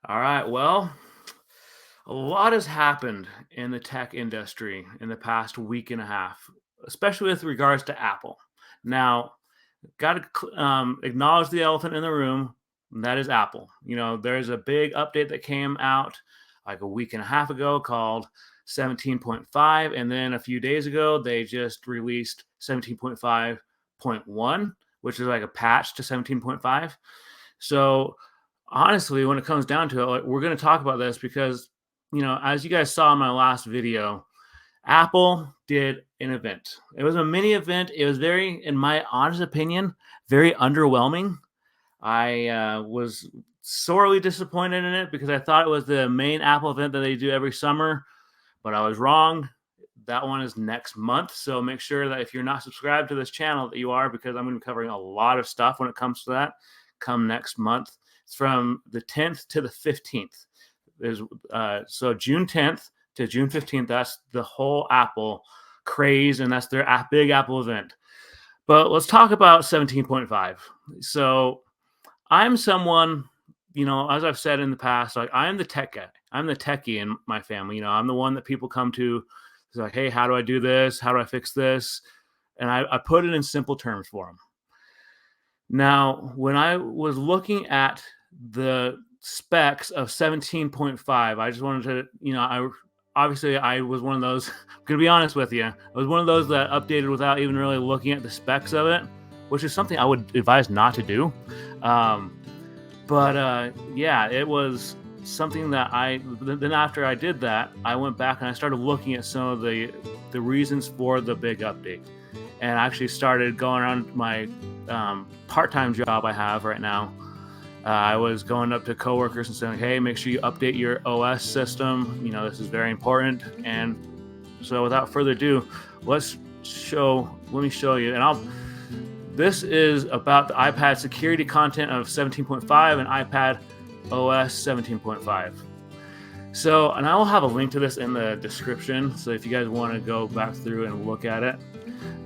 All right. Well, a lot has happened in the tech industry in the past week and a half, especially with regards to Apple. Now, got to acknowledge the elephant in the room, and that is Apple. There's a big update that came out like a week and a half ago called 17.5, and then a few days ago they just released 17.5.1, which is like a patch to 17.5. So honestly, when it comes down to it, like, we're going to talk about this because, as you guys saw in my last video, Apple did an event. It was a mini event. It was very, in my honest opinion, very underwhelming. I was sorely disappointed in it because I thought it was the main Apple event that they do every summer, but I was wrong. That one is next month. So make sure that if you're not subscribed to this channel that you are, because I'm going to be covering a lot of stuff when it comes to that come next month. It's from the 10th to the 15th. So June 10th to June 15th. That's the whole Apple craze, and that's their big Apple event. But let's talk about 17.5. So I'm someone, as I've said in the past, like I'm the tech guy. I'm the techie in my family. I'm the one that people come to. It's like, hey, how do I do this? How do I fix this? And I put it in simple terms for them. Now, when I was looking at the specs of 17.5, I just wanted to, I was one of those, I'm going to be honest with you, I was one of those that updated without even really looking at the specs of it, which is something I would advise not to do. Yeah, it was something that then after I did that, I went back and I started looking at some of the reasons for the big update. And I actually started going around my part-time job I have right now. I was going up to coworkers and saying, hey, make sure you update your OS system. This is very important. And so without further ado, let me show you. And this is about the iPad security content of 17.5 and iPad OS 17.5. So, and I will have a link to this in the description. So if you guys want to go back through and look at it.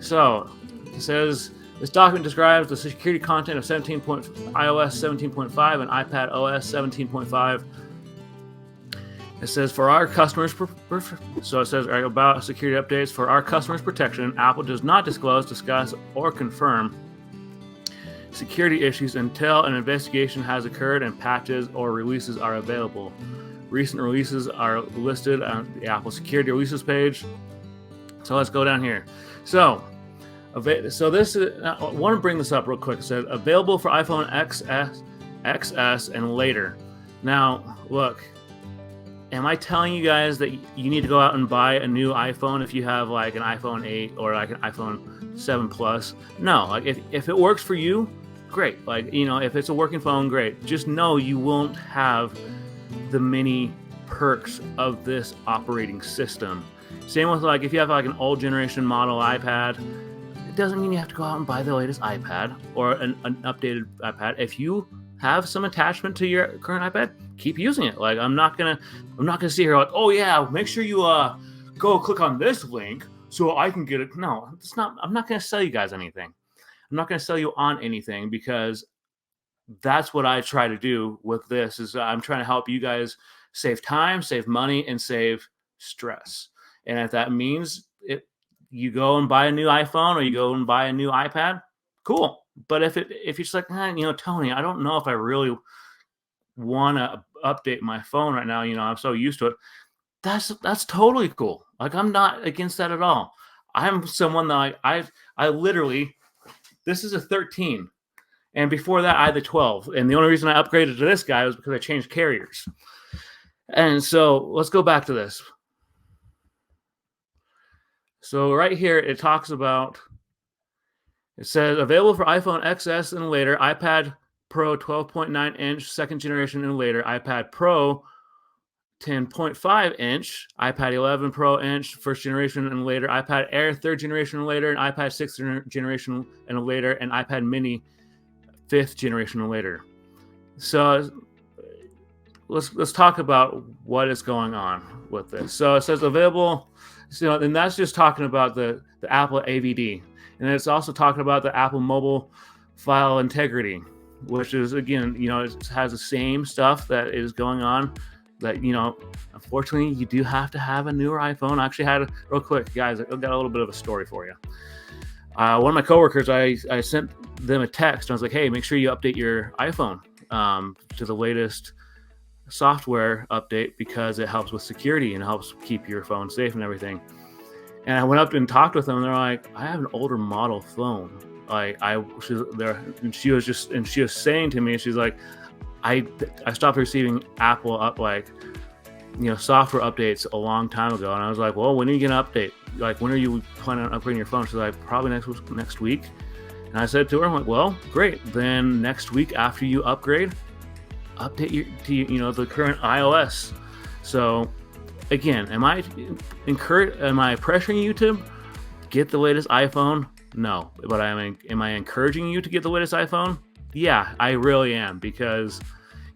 So it says, this document describes the security content of iOS 17.5 and iPad OS 17.5. It says, for our customers, so it says about security updates. For our customers' protection, Apple does not discuss, or confirm security issues until an investigation has occurred and patches or releases are available. Recent releases are listed on the Apple security releases page. So let's go down here. So this is, I want to bring this up real quick. It says available for iPhone XS and later. Now, look, am I telling you guys that you need to go out and buy a new iPhone if you have like an iPhone 8 or like an iPhone 7 Plus? No, like if it works for you, great. Like, if it's a working phone, great. Just know you won't have the many perks of this operating system. Same with like if you have like an old generation model iPad, it doesn't mean you have to go out and buy the latest iPad or an updated iPad. If you have some attachment to your current iPad, keep using it. Like I'm not gonna sit here like, oh yeah, make sure you go click on this link so I can get it. No, it's not. I'm not gonna sell you guys anything. I'm not gonna sell you on anything because that's what I try to do with this. Is I'm trying to help you guys save time, save money, and save stress. And if that means you go and buy a new iPhone or you go and buy a new iPad, cool. But if you're just like, Tony, I don't know if I really want to update my phone right now. I'm so used to it. That's totally cool. Like I'm not against that at all. I'm someone that I literally, this is a 13. And before that, I had the 12. And the only reason I upgraded to this guy was because I changed carriers. And so let's go back to this. So right here, it talks about, it says available for iPhone XS and later, iPad Pro 12.9 inch, second generation and later, iPad Pro 10.5 inch, iPad 11 Pro inch, first generation and later, iPad Air third generation and later, and iPad sixth generation and later, and iPad Mini fifth generation and later. So let's talk about what is going on with this. So it says available. So, and that's just talking about the Apple AVD. And it's also talking about the Apple mobile file integrity. which is, again, it has the same stuff that is going on. That, unfortunately, you do have to have a newer iPhone. I actually had, real quick, guys, I've got a little bit of a story for you. One of my coworkers, I sent them a text. And I was like, hey, make sure you update your iPhone to the latest software update, because it helps with security and helps keep your phone safe and everything. And I went up and talked with them, and they're like, I have an older model phone. She was saying to me, she's like, I stopped receiving Apple software updates a long time ago. And I was like, well, when are you gonna update? Like, when are you planning on upgrading your phone? She's like, probably next week. And I said to her, I'm like, well, great. Then next week after you upgrade, update the current iOS. So again, am I pressuring you to get the latest iPhone? No. But am I encouraging you to get the latest iPhone? Yeah, I really am, because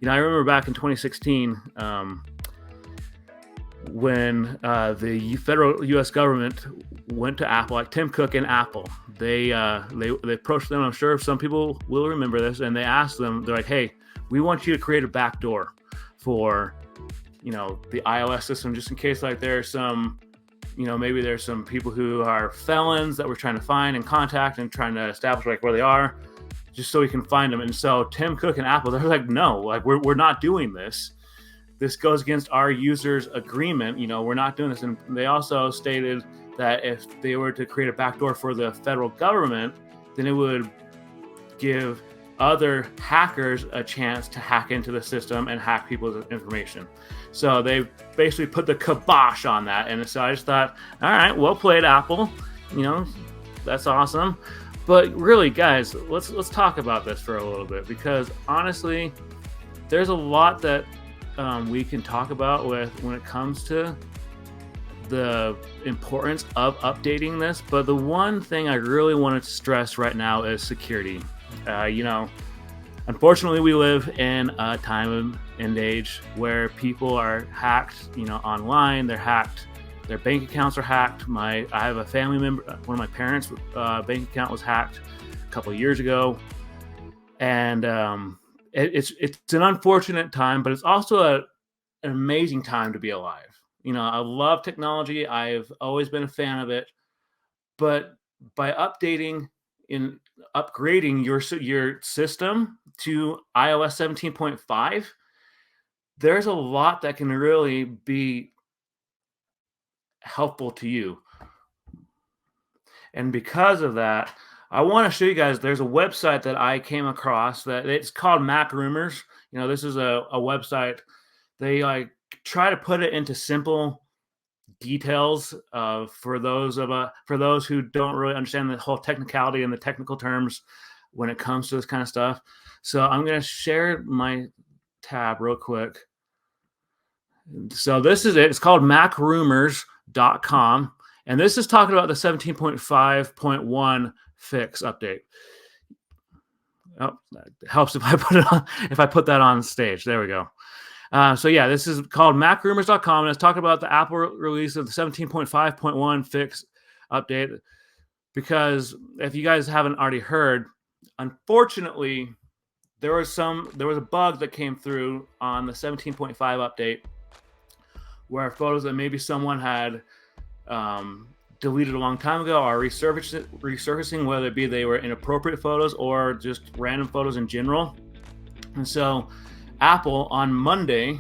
I remember back in 2016 when the federal U.S. government went to Apple, like Tim Cook and Apple. They approached them. I'm sure some people will remember this, and they asked them. They're like, "Hey, we want you to create a backdoor for the iOS system, just in case there's some maybe there's some people who are felons that we're trying to find and contact and trying to establish where they are, just so we can find them." And so Tim Cook and Apple, they're like, no, we're not doing this. This goes against our users' agreement. We're not doing this. And they also stated that if they were to create a backdoor for the federal government, then it would give other hackers a chance to hack into the system and hack people's information. So they basically put the kibosh on that. And so I just thought, all right, well played, Apple. That's awesome. But really, guys, let's talk about this for a little bit, because honestly, there's a lot that we can talk about when it comes to the importance of updating this. But the one thing I really wanted to stress right now is security. Unfortunately, we live in a time and age where people are hacked, online. They're hacked. Their bank accounts are hacked. I have a family member, one of my parents' bank account was hacked a couple of years ago. And it's an unfortunate time, but it's also an amazing time to be alive. I love technology. I've always been a fan of it. But by upgrading your system to iOS 17.5, there's a lot that can really be helpful to you. And because of that, I want to show you guys, there's a website that I came across that it's called Mac Rumors. This is a website. They try to put it into simple details for those who don't really understand the whole technicality and the technical terms when it comes to this kind of stuff. So I'm going to share my tab real quick. So this is it. It's called macrumors.com. And this is talking about the 17.5.1 fix update. Oh, that helps if I put that on stage. There we go. So yeah, this is called macrumors.com, and it's talking about the Apple release of the 17.5.1 fix update. Because if you guys haven't already heard, unfortunately, there was a bug that came through on the 17.5 update where photos that maybe someone had deleted a long time ago are resurfacing, whether it be they were inappropriate photos or just random photos in general. And so Apple on Monday,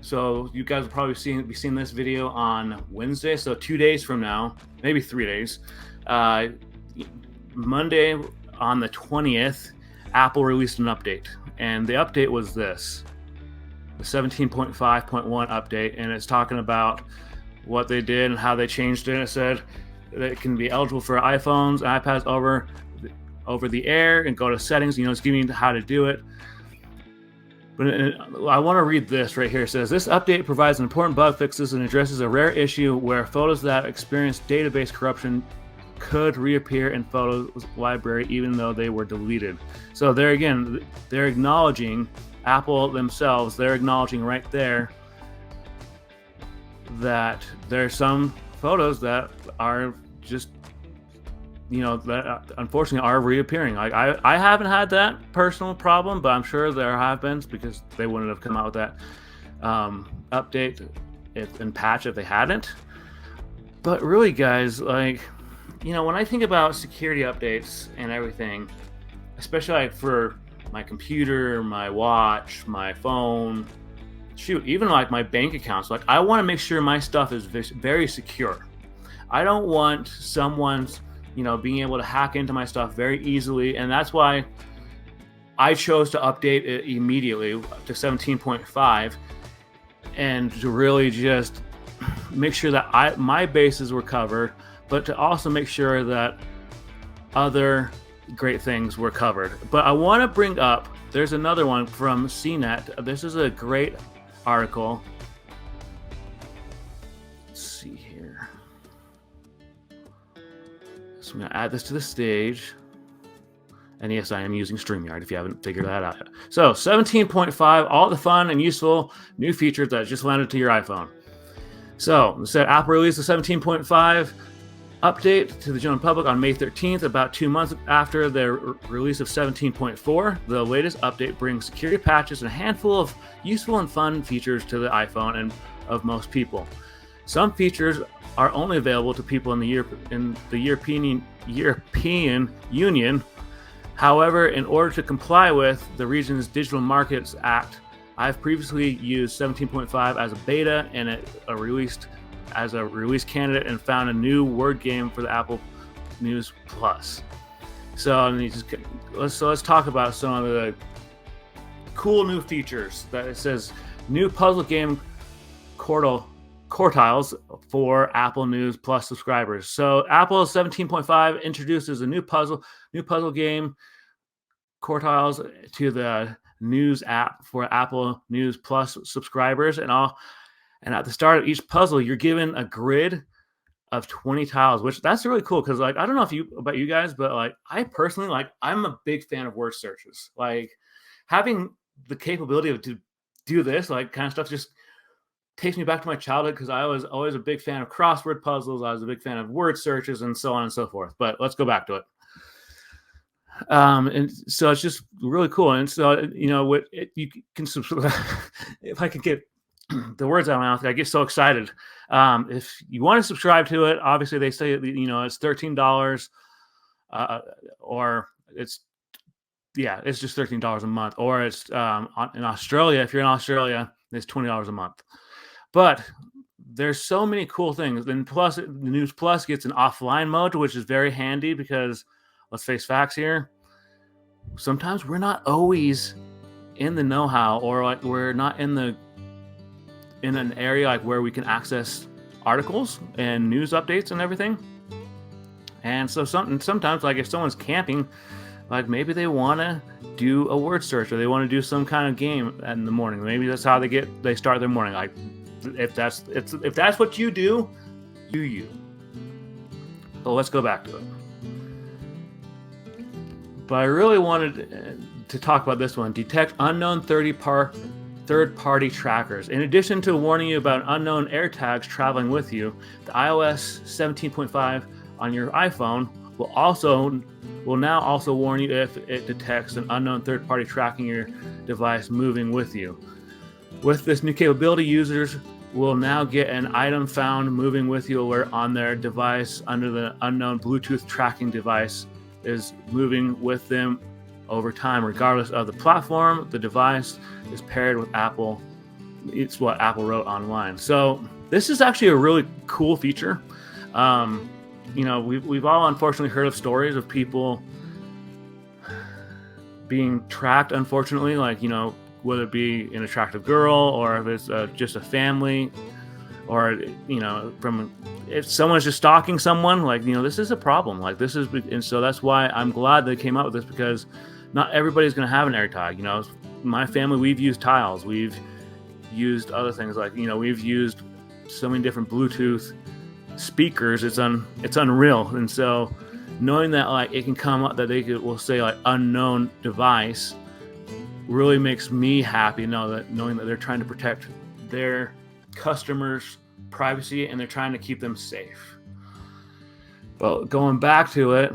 so you guys will probably be seeing this video on Wednesday, so 2 days from now, maybe 3 days, Monday on the 20th, Apple released an update. And the update was this, the 17.5.1 update, and it's talking about what they did and how they changed it. It said that it can be eligible for iPhones, iPads over the air, and go to settings. It's giving you how to do it. But I want to read this right here. It says, this update provides important bug fixes and addresses a rare issue where photos that experience database corruption could reappear in photos library even though they were deleted. So there again, they're acknowledging, Apple themselves, they're acknowledging right there that there's some photos that are just that unfortunately are reappearing. Like I haven't had that personal problem, but I'm sure there have been, because they wouldn't have come out with that update and patch if they hadn't. But really, guys, like, when I think about security updates and everything, especially like for my computer, my watch, my phone, shoot, even like my bank accounts, like I want to make sure my stuff is very secure. I don't want someone's, being able to hack into my stuff very easily. And that's why I chose to update it immediately to 17.5 and to really just make sure that my bases were covered, but to also make sure that other great things were covered. But I want to bring up, there's another one from CNET. This is a great article. Let's see here. So I'm going to add this to the stage. And yes, I am using Streamyard if you haven't figured that out yet. So 17.5, all the fun and useful new features that just landed to your iPhone. So it said Apple released the 17.5 update to the general public on May 13th, about 2 months after the release of 17.4. The latest update brings security patches and a handful of useful and fun features to the iPhone and of most people. Some features are only available to people in the European Union. However, in order to comply with the region's Digital Markets Act, I've previously used 17.5 as a beta and a release candidate, and found a new word game for the Apple News Plus. So let's talk about some of the cool new features. That it says new puzzle game quartiles for Apple News Plus subscribers. So Apple 17.5 introduces a new puzzle game quartiles to the News app for Apple News Plus subscribers, and at the start of each puzzle, you're given a grid of 20 tiles, which that's really cool because, like, I don't know about you guys, but like I personally, like, I'm a big fan of word searches. Like having the capability to do this, like, kind of stuff just takes me back to my childhood, because I was always a big fan of crossword puzzles. I was a big fan of word searches and so on and so forth. But let's go back to it. And so it's just really cool. And so, you can if I could get the words out of my mouth, I get so excited. If you want to subscribe to it, obviously they say, it's $13, or it's just $13 a month, or it's in Australia. If you're in Australia, it's $20 a month. But there's so many cool things. Then plus, the News Plus gets an offline mode, which is very handy because, let's face facts here, sometimes we're not always in the know-how, or like we're not in an area like where we can access articles and news updates and everything. And so sometimes, like, if someone's camping, like maybe they want to do a word search, or they want to do some kind of game in the morning. Maybe that's how they start their morning. Like if that's what you do, you. So let's go back to it. But I really wanted to talk about this one. Detect unknown third-party trackers. In addition to warning you about unknown AirTags traveling with you, the iOS 17.5 on your iPhone will now also warn you if it detects an unknown third-party tracking your device moving with you. With this new capability, users will now get an item found moving with you alert on their device under the unknown Bluetooth tracking device is moving with them over time, regardless of the platform. The device is paired with Apple. It's what Apple wrote online. So this is actually a really cool feature. We've all unfortunately heard of stories of people being tracked, unfortunately, like, whether it be an attractive girl, or if it's just a family, or, if someone's just stalking someone, like, this is a problem. Like, and so that's why I'm glad they came out with this, because not everybody's going to have an AirTag. My family, we've used tiles. We've used other things, like, we've used so many different Bluetooth speakers. It's unreal. And so knowing that, like, it can come up that will say, like, unknown device, really makes me happy, knowing that they're trying to protect their customers' privacy and they're trying to keep them safe. Well, going back to it,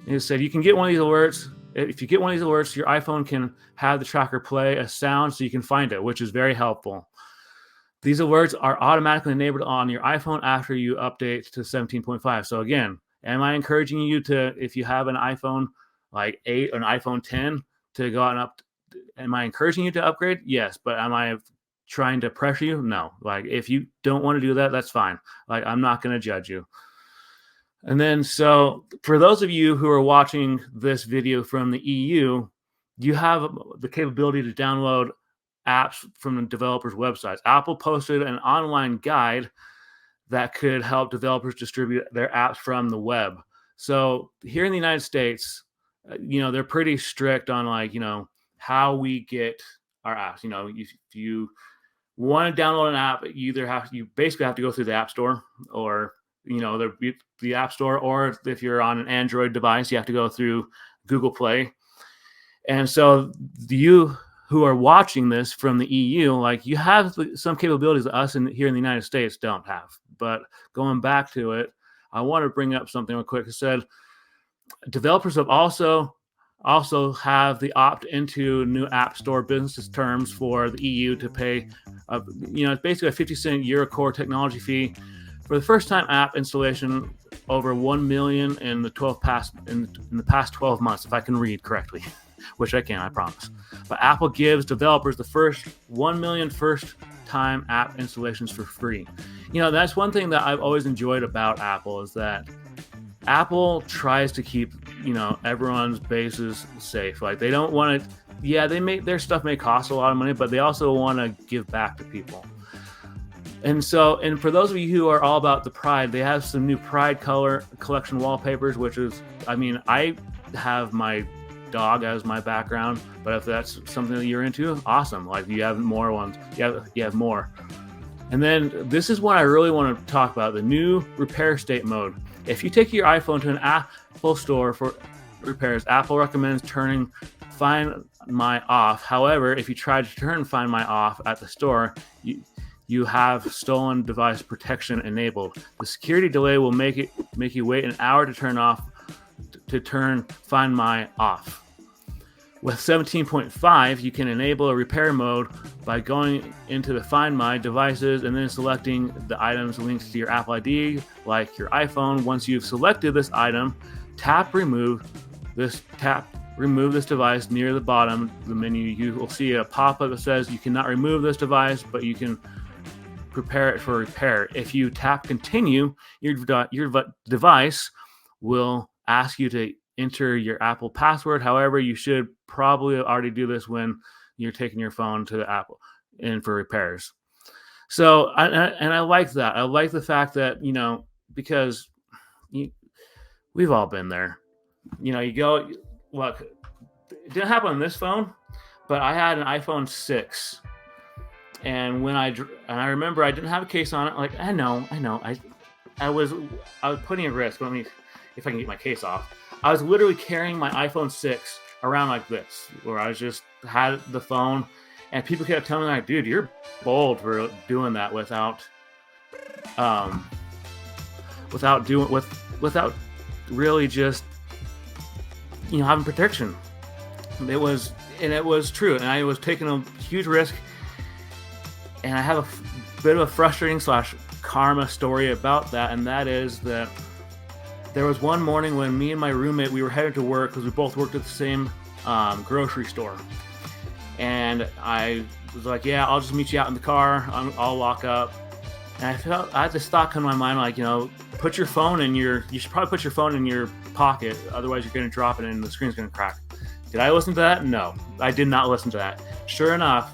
it said you can get one of these alerts. If you get one of these alerts, your iPhone can have the tracker play a sound so you can find it, which is very helpful. These alerts are automatically enabled on your iPhone after you update to 17.5. So again, am I encouraging you to, if you have an iPhone like 8 or an iPhone 10, to go out and up? Am I encouraging you to upgrade? Yes, but am I trying to pressure you? No. Like, if you don't want to do that, that's fine. Like, I'm not going to judge you. And then, so for those of you who are watching this video from the EU, you have the capability to download apps from the developers' websites. Apple posted an online guide that could help developers distribute their apps from the web. So here in the United States, they're pretty strict on, like, how we get our apps. If you want to download an app, you basically have to go through the App Store, or the App Store, or if you're on an Android device, you have to go through Google Play. And so you who are watching this from the EU, like, you have some capabilities that us here in the United States don't have. But going back to it, I want to bring up something real quick. It said developers have also have the opt into new App Store business terms for the EU to pay, it's basically a 50-cent EuroCore technology fee for the first time app installation over 1 million in the past 12 months, if I can read correctly, which I can, I promise. But Apple gives developers the first 1 million first time app installations for free. That's one thing that I've always enjoyed about Apple, is that Apple tries to keep, everyone's bases safe. Like, they don't want to, their stuff may cost a lot of money, but they also want to give back to people. And for those of you who are all about the Pride, they have some new Pride color collection wallpapers, which is, I have my dog as my background, but if that's something that you're into, awesome. Like, you have more ones, you have more. And then this is what I really want to talk about, the new repair state mode. If you take your iPhone to an Apple store for repairs, Apple recommends turning Find My off. However, if you try to turn Find My off at the store, you have stolen device protection enabled. The security delay will make you wait an hour to turn Find My off. With 17.5, you can enable a repair mode by going into the Find My devices and then selecting the items linked to your Apple ID, like your iPhone. Once you've selected this item, tap remove this device near the bottom of the menu. You will see a pop-up that says you cannot remove this device, but you can prepare it for repair. If you tap continue, your device will ask you to enter your Apple password. However, you should probably already do this when you're taking your phone to the Apple and for repairs. So, I like that. I like the fact that, because we've all been there. You go, look, it didn't happen on this phone, but I had an iPhone 6. And I remember I didn't have a case on it. Like, I know. I was putting at risk. Let me, if I can get my case off. I was literally carrying my iPhone 6 around like this, where I just had the phone, and people kept telling me, like, dude, you're bold for doing that without really just, having protection. It was true, and I was taking a huge risk. And I have a bit of a frustrating / karma story about that, and that is that there was one morning when me and my roommate, we were headed to work because we both worked at the same grocery store. And I was like, yeah, I'll just meet you out in the car. I'll lock up. And I had this thought come to my mind, like, you should probably put your phone in your pocket. Otherwise, you're going to drop it and the screen's going to crack. Did I listen to that? No, I did not listen to that. Sure enough,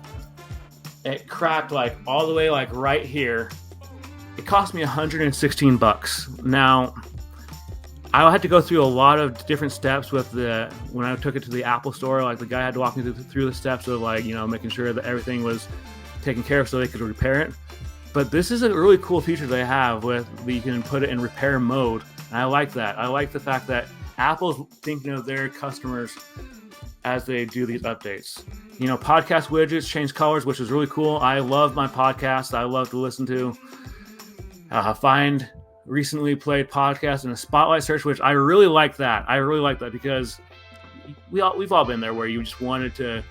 it cracked, like, all the way, like, right here. It cost me $116. Now, I had to go through a lot of different steps when I took it to the Apple store. Like, the guy had to walk me through the steps of, like, making sure that everything was taken care of so they could repair it. But this is a really cool feature they have that you can put it in repair mode. And I like that. I like the fact that Apple's thinking of their customers as they do these updates. Podcast widgets change colors, which is really cool. I love my podcasts. I love to listen to. Find recently played podcast in a spotlight search, which I really like that. I really like that because we've all been there where you just wanted to,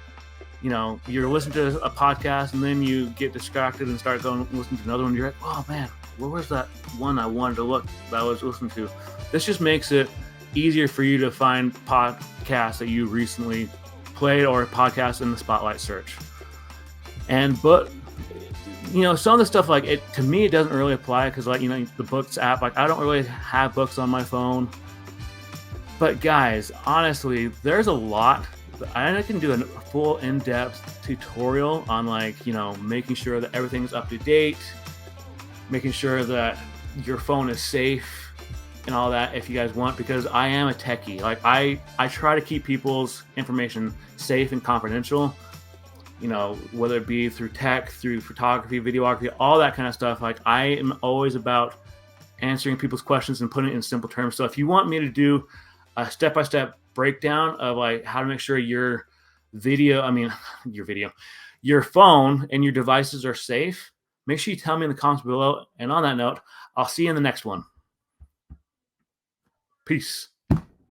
you're listening to a podcast and then you get distracted and start going listening to another one. You're like, oh man, where was that one I wanted to look that I was listening to? This just makes it easier for you to find podcasts that you recently played or podcasts in the spotlight search. But some of the stuff, like, it to me, it doesn't really apply because, like, the books app, like, I don't really have books on my phone. But guys, honestly, there's a lot. I can do a full in-depth tutorial on, like, making sure that everything's up to date, making sure that your phone is safe and all that if you guys want, because I am a techie. Like, I try to keep people's information safe and confidential, whether it be through tech, through photography, videography, all that kind of stuff. Like, I am always about answering people's questions and putting it in simple terms. So if you want me to do a step-by-step breakdown of, like, how to make sure your phone and your devices are safe, make sure you tell me in the comments below. And on that note, I'll see you in the next one. Peace.